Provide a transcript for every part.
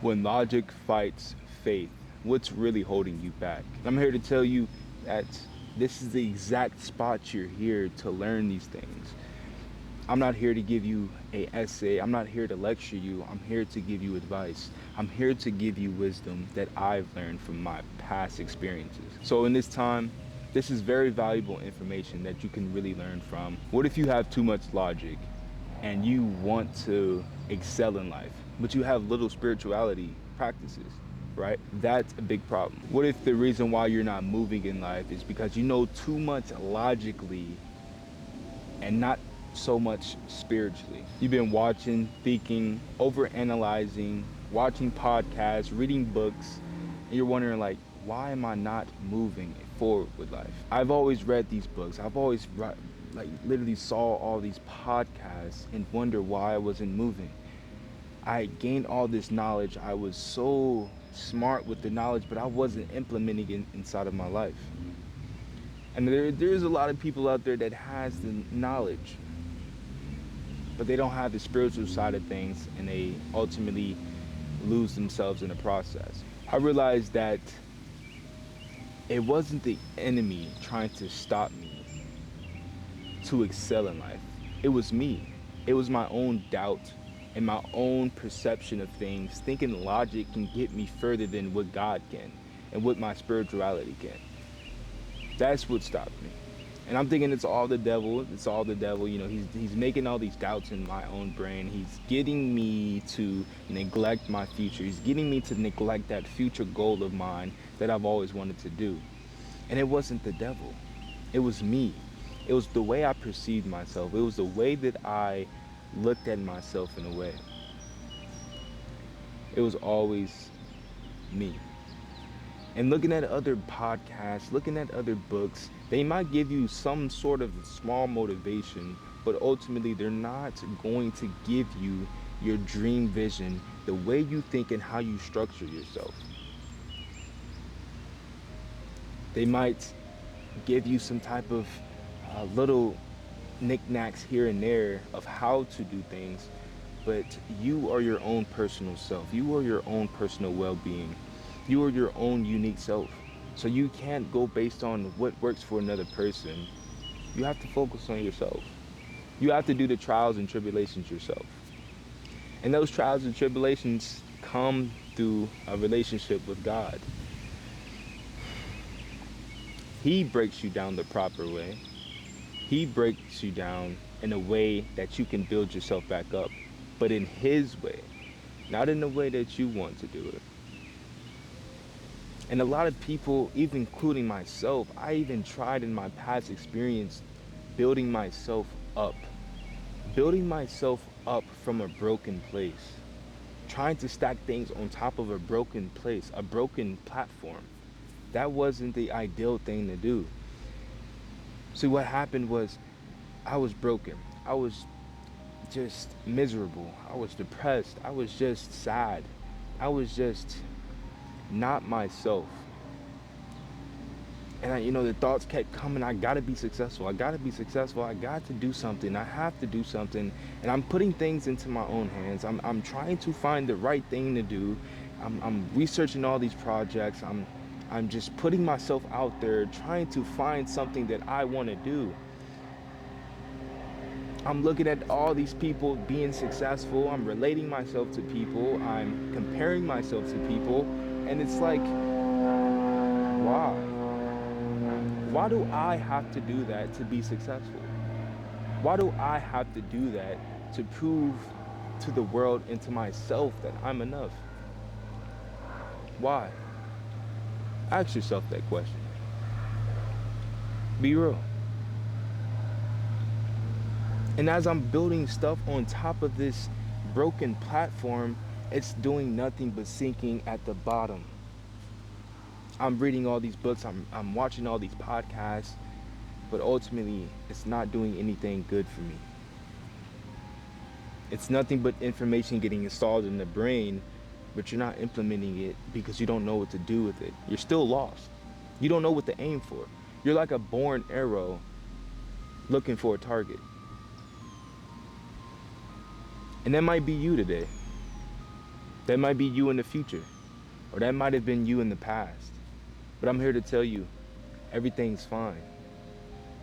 When logic fights faith, what's really holding you back? I'm here to tell you that this is the exact spot you're here to learn these things. I'm not here to give you a essay. I'm not here to lecture you. I'm here to give you advice. I'm here to give you wisdom that I've learned from my past experiences. So in this time, this is very valuable information that you can really learn from. What if you have too much logic and you want to excel in life, but you have little spirituality practices, right? That's a big problem. What if the reason why you're not moving in life is because you know too much logically and not so much spiritually? You've been watching, thinking, over analyzing, watching podcasts, reading books, and you're wondering like, why am I not moving forward with life? I've always read these books. I've always like literally saw all these podcasts and wonder why I wasn't moving. I gained all this knowledge. I was so smart with the knowledge, but I wasn't implementing it inside of my life. And there's a lot of people out there that has the knowledge, but they don't have the spiritual side of things, and they ultimately lose themselves in the process. I realized that it wasn't the enemy trying to stop me to excel in life. It was me. It was my own doubt and my own perception of things, thinking logic can get me further than what God can and what my spirituality can. That's what stopped me. And I'm thinking it's all the devil. It's all the devil. You know, he's making all these doubts in my own brain. He's getting me to neglect my future. He's getting me to neglect that future goal of mine that I've always wanted to do. And it wasn't the devil. It was me. It was the way I perceived myself. It was the way that I looked at myself in a way. It was always me. And looking at other podcasts, looking at other books, they might give you some sort of small motivation, but ultimately they're not going to give you your dream vision, the way you think and how you structure yourself. They might give you some type of little knickknacks here and there of how to do things, but you are your own personal self. You are your own personal well-being. You are your own unique self. So you can't go based on what works for another person. You have to focus on yourself. You have to do the trials and tribulations yourself. And those trials and tribulations come through a relationship with God. He breaks you down the proper way. He breaks you down in a way that you can build yourself back up, but in His way, not in the way that you want to do it. And a lot of people, even including myself, I even tried in my past experience up, building myself up from a broken place, trying to stack things on top of a broken place, a broken platform. That wasn't the ideal thing to do. See, what happened was I was broken. I was just miserable. I was depressed. I was just sad. I was just not myself. And the thoughts kept coming. I gotta be successful. I gotta be successful. I got to do something. I have to do something. And I'm putting things into my own hands. I'm trying to find the right thing to do. I'm researching all these projects. I'm just putting myself out there, trying to find something that I want to do. I'm looking at all these people being successful. I'm relating myself to people. I'm comparing myself to people. And it's like, why? Why do I have to do that to be successful? Why do I have to do that to prove to the world and to myself that I'm enough? Why? Ask yourself that question. Be real. And as I'm building stuff on top of this broken platform, it's doing nothing but sinking at the bottom. I'm reading all these books, I'm watching all these podcasts, but ultimately it's not doing anything good for me. It's nothing but information getting installed in the brain, but you're not implementing it because you don't know what to do with it. You're still lost. You don't know what to aim for. You're like a born arrow looking for a target. And that might be you today. That might be you in the future, or that might have been you in the past. But I'm here to tell you, everything's fine.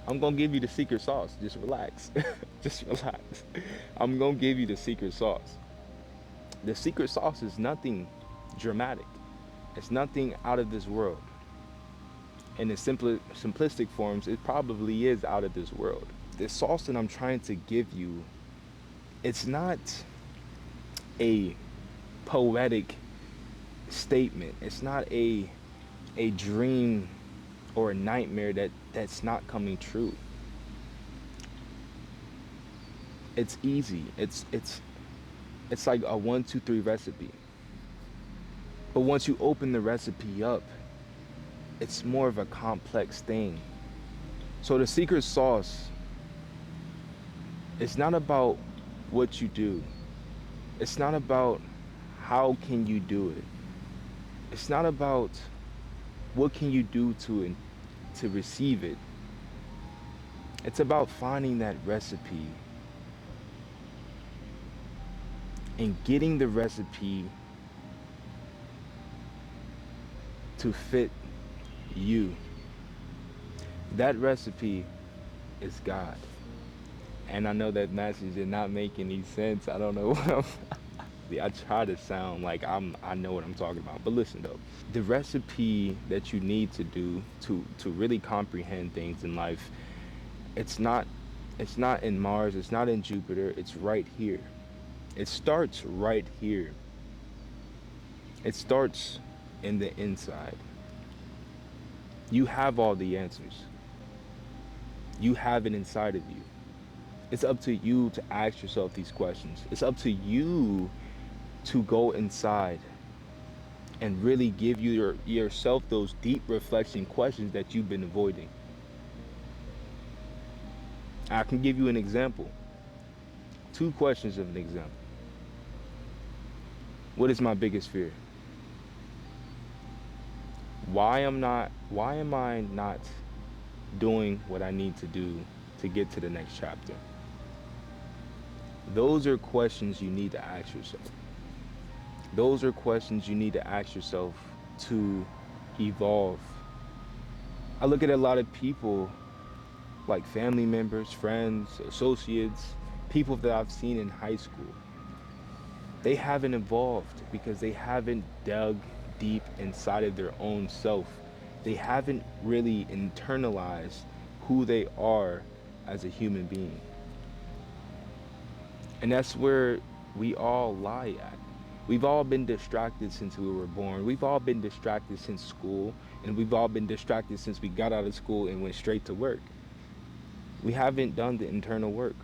I'm gonna give you the secret sauce. Just relax. Just relax. I'm gonna give you the secret sauce. The secret sauce is nothing dramatic. It's nothing out of this world. In the simplistic forms, it probably is out of this world. The sauce that I'm trying to give you, it's not a poetic statement. It's not a dream or a nightmare that's not coming true. It's easy. It's like a 1, 2, 3 recipe. But once you open the recipe up, it's more of a complex thing. So the secret sauce is not about what you do. It's not about how can you do it. It's not about what can you do to receive it. It's about finding that recipe and getting the recipe to fit you. That recipe is God. And I know that message did not make any sense. I don't know what I try to sound like I know what I'm talking about. But listen though. The recipe that you need to do to really comprehend things in life, it's not in Mars, it's not in Jupiter, it's right here. It starts right here. It starts in the inside. You have all the answers. You have it inside of you. It's up to you to ask yourself these questions. It's up to you to go inside and really give yourself those deep reflection questions that you've been avoiding. I can give you an example. 2 questions of an example. What is my biggest fear? Why am I not doing what I need to do to get to the next chapter? Those are questions you need to ask yourself. Those are questions you need to ask yourself to evolve. I look at a lot of people, like family members, friends, associates, people that I've seen in high school. They haven't evolved because they haven't dug deep inside of their own self. They haven't really internalized who they are as a human being. And that's where we all lie at. We've all been distracted since we were born. We've all been distracted since school, and we've all been distracted since we got out of school and went straight to work. We haven't done the internal work.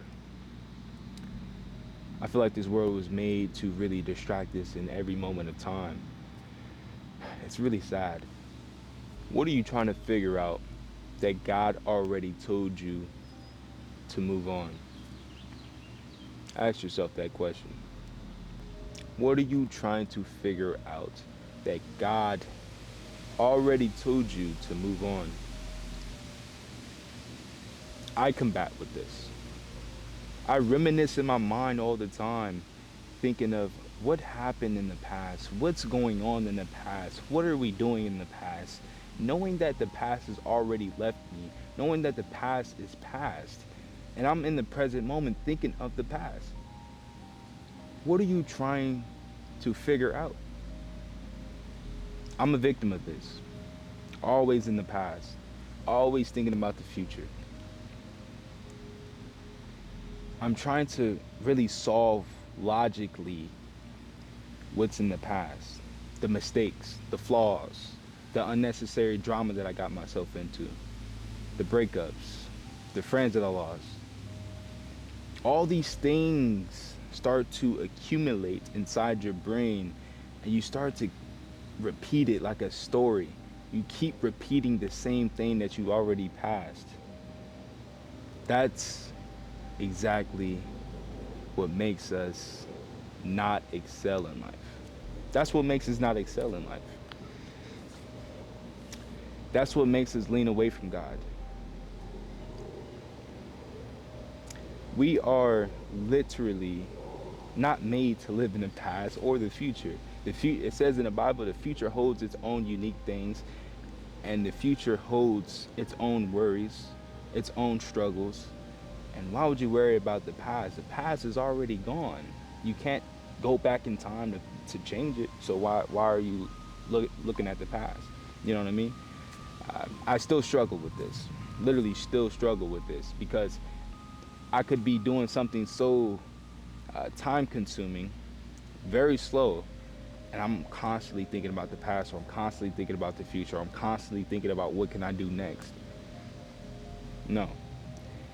I feel like this world was made to really distract us in every moment of time. It's really sad. What are you trying to figure out that God already told you to move on? Ask yourself that question. What are you trying to figure out that God already told you to move on? I combat with this. I reminisce in my mind all the time, thinking of what happened in the past, what's going on in the past, what are we doing in the past, knowing that the past has already left me, knowing that the past is past, and I'm in the present moment thinking of the past. What are you trying to figure out? I'm a victim of this. Always in the past, always thinking about the future. I'm trying to really solve logically what's in the past, the mistakes, the flaws, the unnecessary drama that I got myself into, the breakups, the friends that I lost. All these things start to accumulate inside your brain, and you start to repeat it like a story. You keep repeating the same thing that you already passed. That's exactly what makes us not excel in life. That's what makes us not excel in life. That's what makes us lean away from God. We are literally not made to live in the past or the future. It says in the Bible, the future holds its own unique things, and the future holds its own worries, its own struggles. And why would you worry about the past? The past is already gone. You can't go back in time to change it. So why are you looking at the past? You know what I mean? I still struggle with this. Literally, still struggle with this because I could be doing something so time consuming, very slow, and I'm constantly thinking about the past, or I'm constantly thinking about the future, or I'm constantly thinking about what can I do next. No,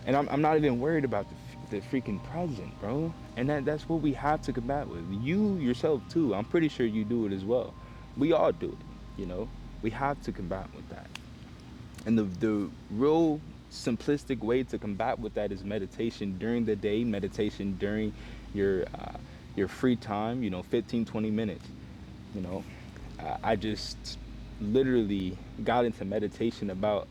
and I'm not even worried about the freaking present, bro. And that's what we have to combat with. You yourself too. I'm pretty sure you do it as well. We all do it. We have to combat with that. And the real simplistic way to combat with that is meditation during the day, meditation during your uh, your free time. 15, 20 minutes. You know, I just literally got into meditation about,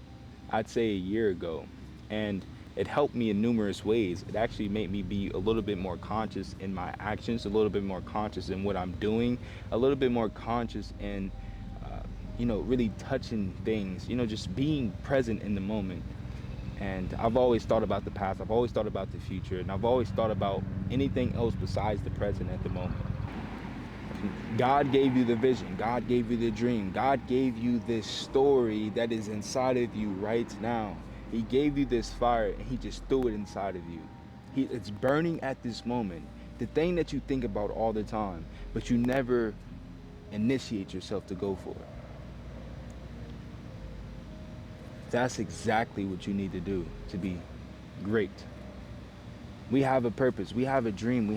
I'd say, a year ago, and it helped me in numerous ways. It actually made me be a little bit more conscious in my actions, a little bit more conscious in what I'm doing, a little bit more conscious in, really touching things, just being present in the moment. And I've always thought about the past, I've always thought about the future, and I've always thought about anything else besides the present at the moment. God gave you the vision. God gave you the dream. God gave you this story that is inside of you right now. He gave you this fire and he just threw it inside of you. It's burning at this moment. The thing that you think about all the time, but you never initiate yourself to go for it. That's exactly what you need to do to be great. We have a purpose. We have a dream.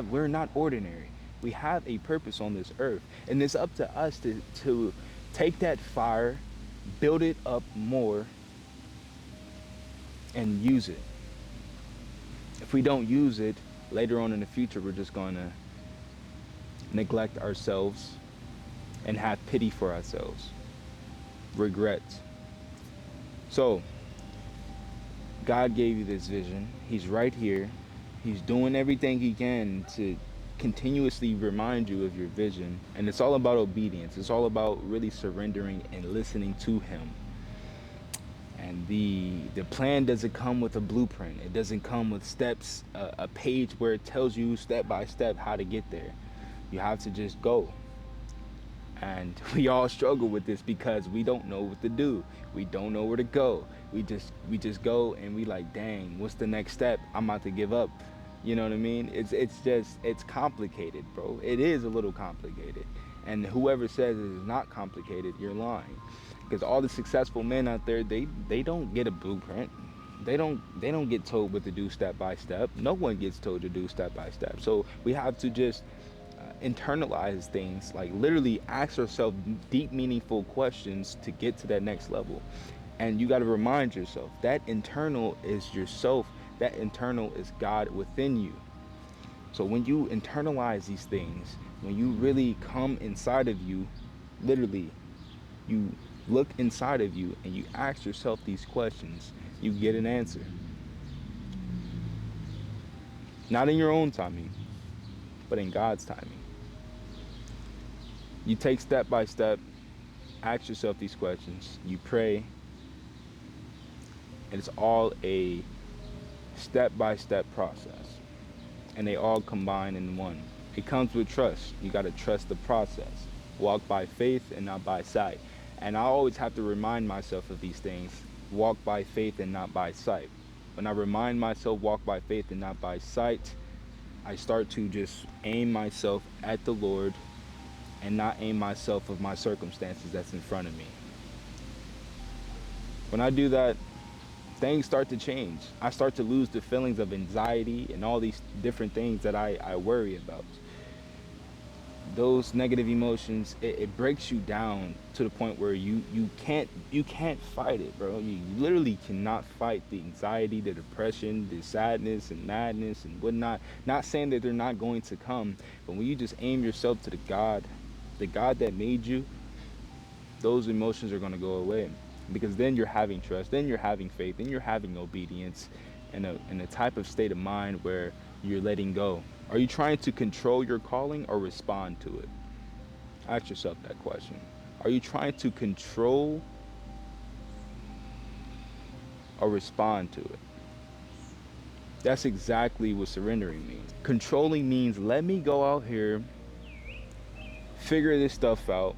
We're not ordinary. We have a purpose on this earth. And it's up to us to take that fire, build it up more, and use it. If we don't use it, later on in the future, we're just going to neglect ourselves and have pity for ourselves. Regret. So, God gave you this vision. He's right here. He's doing everything he can to continuously remind you of your vision. And it's all about obedience. It's all about really surrendering and listening to him. And the plan doesn't come with a blueprint. It doesn't come with steps, a page where it tells you step by step how to get there. You have to just go. And we all struggle with this because we don't know what to do. We don't know where to go. We just go and we like, dang, what's the next step? I'm about to give up. You know what I mean? It's complicated, bro. It is a little complicated. And whoever says it is not complicated, you're lying. Because all the successful men out there, they don't get a blueprint. They don't get told what to do step by step. No one gets told to do step by step. So we have to just internalize things, like literally ask yourself deep meaningful questions to get to that next level. And you got to remind yourself that internal is yourself, that internal is God within you. So when you internalize these things, when you really come inside of you, literally, you look inside of you and you ask yourself these questions, you get an answer. Not in your own timing, but in God's timing. You take step by step, ask yourself these questions, you pray, and it's all a step by step process. And they all combine in one. It comes with trust. You got to trust the process. Walk by faith and not by sight. And I always have to remind myself of these things. Walk by faith and not by sight. When I remind myself, walk by faith and not by sight, I start to just aim myself at the Lord and not aim myself of my circumstances that's in front of me. When I do that, things start to change. I start to lose the feelings of anxiety and all these different things that I worry about. Those negative emotions, it breaks you down to the point where you can't fight it, bro. You literally cannot fight the anxiety, the depression, the sadness and madness and whatnot. Not saying that they're not going to come, but when you just aim yourself to the God that made you, those emotions are going to go away, because then you're having trust, then you're having faith, then you're having obedience, and a type of state of mind where you're letting go. Are you trying to control your calling or respond to it? Ask yourself that question. Are you trying to control or respond to it? That's exactly what surrendering means. Controlling means let me go out here, figure this stuff out,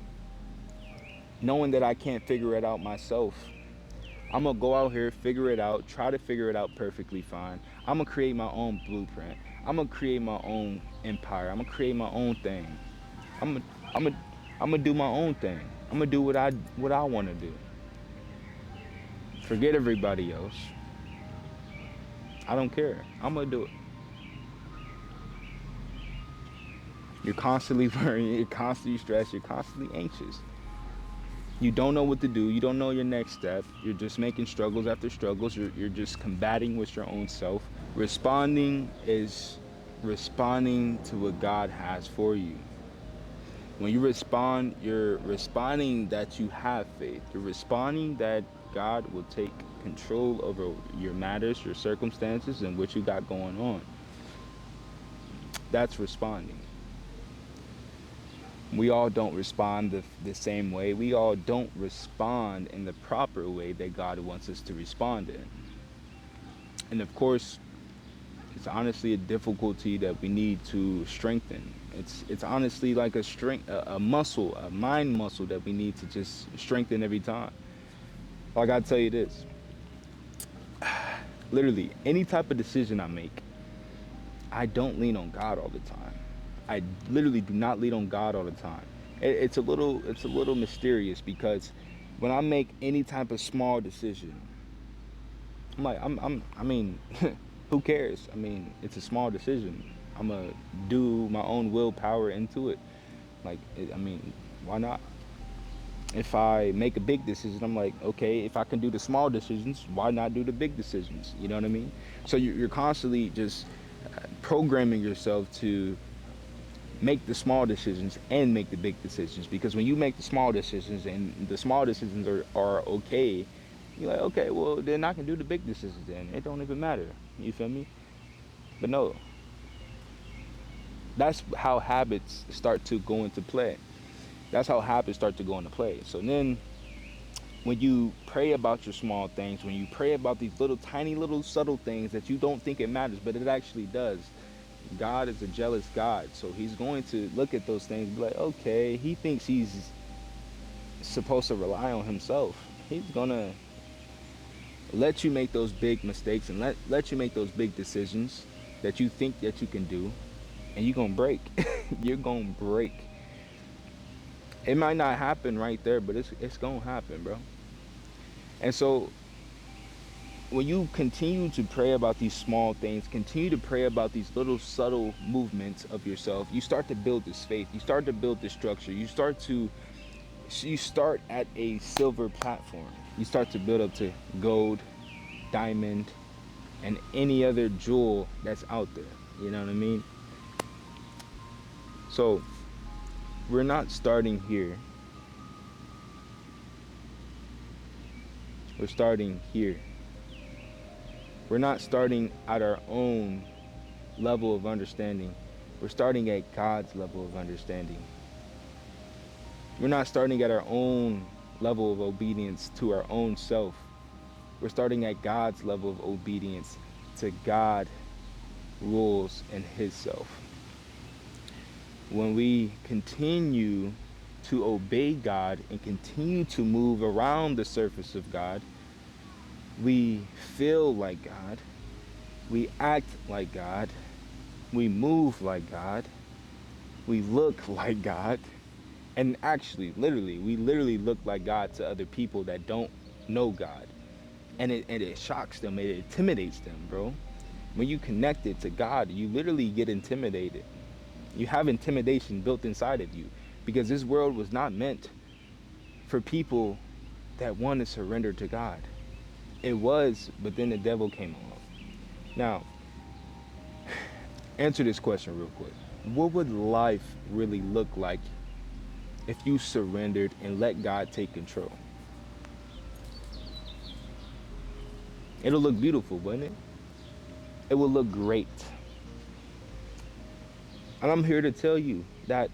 knowing that I can't figure it out myself. I'm gonna go out here, figure it out, try to figure it out perfectly fine. I'm gonna create my own blueprint. I'm gonna create my own empire. I'm gonna create my own thing. I'm gonna, I'm gonna, I'm gonna do my own thing. I'm gonna do what I want to do. Forget everybody else. I don't care. I'm gonna do it. You're constantly worrying. You're constantly stressed. You're constantly anxious. You don't know what to do. You don't know your next step. You're just making struggles after struggles. You're just combating with your own self. Responding is responding to what God has for you. When you respond, you're responding that you have faith. You're responding that God will take control over your matters, your circumstances, and what you got going on. That's responding. We all don't respond the same way. We all don't respond in the proper way that God wants us to respond in. And of course, it's honestly a difficulty that we need to strengthen. It's honestly like a muscle, a mind muscle that we need to just strengthen every time. I gotta tell you this. Literally, any type of decision I make, I don't lean on God all the time. I literally do not lean on God all the time. It's a little mysterious because when I make any type of small decision, I'm like I mean, who cares? I mean, it's a small decision. I'm gonna do my own willpower into it. I mean, why not? If I make a big decision, I'm like, okay, if I can do the small decisions, why not do the big decisions? You know what I mean? So you're constantly just programming yourself to make the small decisions and make the big decisions, because when you make the small decisions and the small decisions are okay, you're like, okay, well then I can do the big decisions, then it don't even matter. You feel me? But no, that's how habits start to go into play. That's how habits start to go into play. So then when you pray about your small things, when you pray about these little tiny little subtle things that you don't think it matters, but it actually does. God is a jealous God, so he's going to look at those things and be like, okay, he thinks he's supposed to rely on himself. He's gonna let you make those big mistakes and let you make those big decisions that you think that you can do, and you're gonna break. You're gonna break. It might not happen right there, but it's gonna happen, bro. And so when you continue to pray about these small things, continue to pray about these little subtle movements of yourself, you start to build this faith. You start to build this structure. You start at a silver platform. You start to build up to gold, diamond, and any other jewel that's out there. You know what I mean? So we're not starting here. We're starting here. We're not starting at our own level of understanding. We're starting at God's level of understanding. We're not starting at our own level of obedience to our own self. We're starting at God's level of obedience to God rules and his self. When we continue to obey God and continue to move around the surface of God, we feel like God, we act like God, we move like God, we look like God, and actually, we literally look like God to other people that don't know God. And it shocks them, it intimidates them, bro. When you connect it to God, you literally get intimidated. You have intimidation built inside of you, because this world was not meant for people that want to surrender to God. It was, but then the devil came along. Now, answer this question real quick. What would life really look like if you surrendered and let God take control? It'll look beautiful, wouldn't it? It will look great. And I'm here to tell you that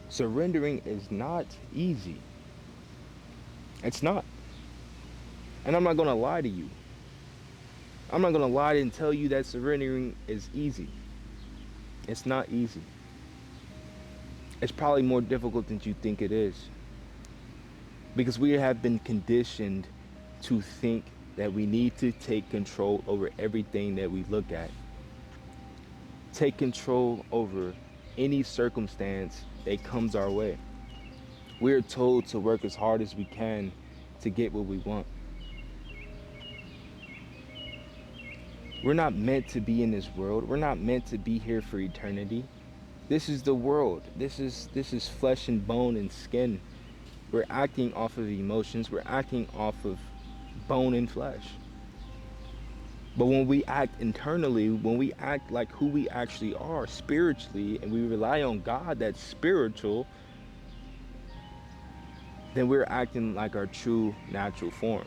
surrendering is not easy. It's not. And I'm not going to lie to you. I'm not going to lie and tell you that surrendering is easy. It's not easy. It's probably more difficult than you think it is. Because we have been conditioned to think that we need to take control over everything that we look at. Take control over any circumstance that comes our way. We are told to work as hard as we can to get what we want. We're not meant to be in this world. We're not meant to be here for eternity. This is the world. This is flesh and bone and skin. We're acting off of emotions. We're acting off of bone and flesh. But when we act internally, when we act like who we actually are spiritually, and we rely on God that's spiritual, then we're acting like our true natural form.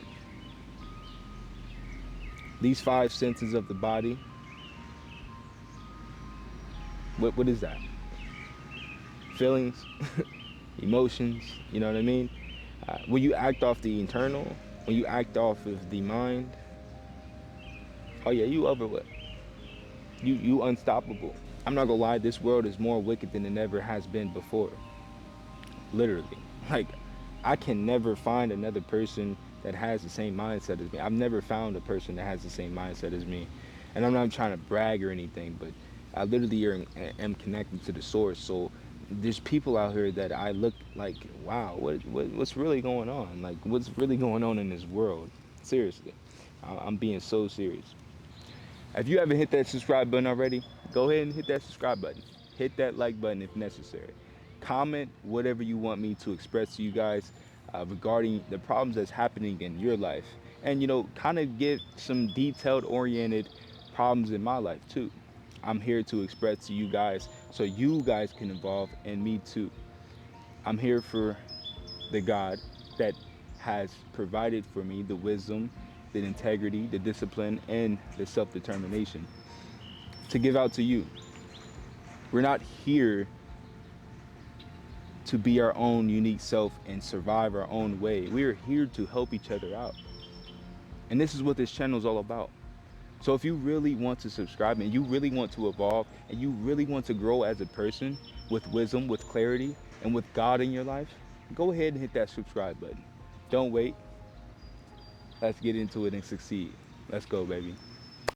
These five senses of the body, what is that? Feelings, emotions, you know what I mean? When you act off the internal, when you act off of the mind, oh yeah, you over with. You unstoppable. I'm not gonna lie, this world is more wicked than it ever has been before. Literally. Like, I can never find another person that has the same mindset as me. I've never found a person that has the same mindset as me. And I'm not trying to brag or anything, but I literally am connected to the source. So there's people out here that I look like, wow, what's really going on? Like, what's really going on in this world? Seriously. I'm being so serious. If you haven't hit that subscribe button already, go ahead and hit that subscribe button. Hit that like button if necessary. Comment whatever you want me to express to you guys regarding the problems that's happening in your life. And, kind of get some detailed oriented problems in my life too. I'm here to express to you guys so you guys can evolve and me too. I'm here for the God that has provided for me the wisdom, the integrity, the discipline, and the self-determination to give out to you. We're not here to be our own unique self and survive our own way. We are here to help each other out. And this is what this channel is all about. So if you really want to subscribe and you really want to evolve and you really want to grow as a person with wisdom, with clarity, and with God in your life, go ahead and hit that subscribe button. Don't wait. Let's get into it and succeed. Let's go, baby.